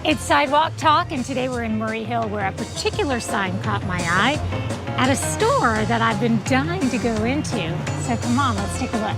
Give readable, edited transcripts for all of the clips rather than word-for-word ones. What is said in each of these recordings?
It's Sidewalk Talk, and today we're in Murray Hill, where a particular sign caught my eye at a store that I've been dying to go into. So come on, let's take a look.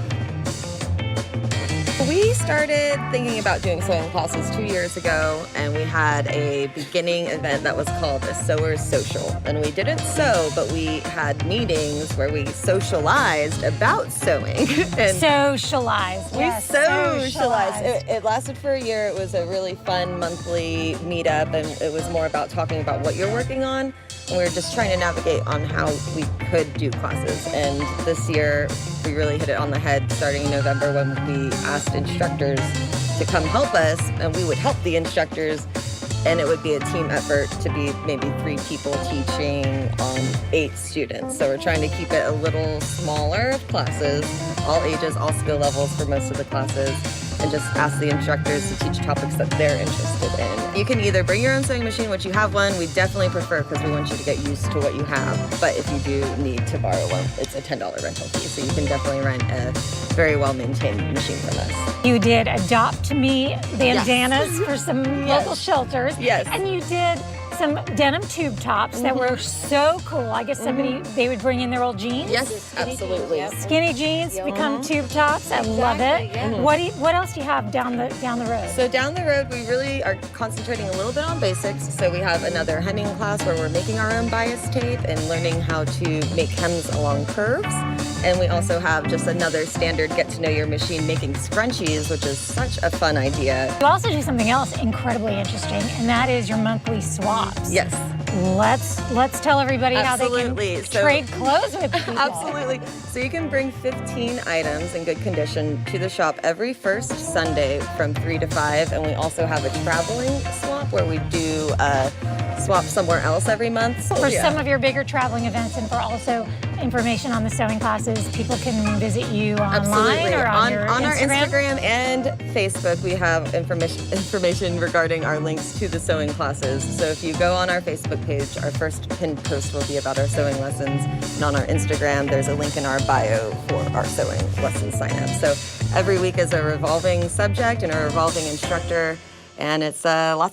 We started thinking about doing sewing classes 2 years ago, and we had a beginning event that was called a Sewer's Social. And we didn't sew, but we had meetings where we socialized about sewing. And Socialized. Yes, socialized. It lasted for a year. It was a really fun monthly meetup, and it was more about talking about what you're working on. And we were just trying to navigate on how we could do classes. And this year, we really hit it on the head starting in November when we asked instructors to come help us, and we would help the instructors, and it would be a team effort to be maybe 3 people teaching 8 students. So we're trying to keep it a little smaller of classes, all ages, all skill levels for most of the classes, and just ask the instructors to teach topics that they're interested in. You can either bring your own sewing machine, which you have one. We definitely prefer because we want you to get used to what you have. But if you do need to borrow one, it's a $10 rental fee. So you can definitely rent a very well-maintained machine from us. You did Adopt Me bandanas for some local shelters. Yes. And you did some denim tube tops that were so cool. I guess they would bring in their old jeans. Yes, absolutely. Skinny jeans become tube tops. I love it. What else do you have down the road? So down the road, we really are concentrating a little bit on basics. So we have another hemming class where we're making our own bias tape and learning how to make hems along curves. And we also have just another standard get to know your machine making scrunchies, which is such a fun idea. You also do something else incredibly interesting, and that is your monthly swaps. Yes. Let's tell everybody how they can trade clothes with people. Absolutely. So you can bring 15 items in good condition to the shop every first Sunday from 3 to 5, and we also have a traveling swap where we do swap somewhere else every month. For some of your bigger traveling events, and for also information on the sewing classes, people can visit you online or on our Instagram and Facebook. We have information regarding our links to the sewing classes. So if you go on our Facebook page, our first pinned post will be about our sewing lessons, and on our Instagram, there's a link in our bio for our sewing lesson sign up. So every week is a revolving subject and a revolving instructor, and it's lots of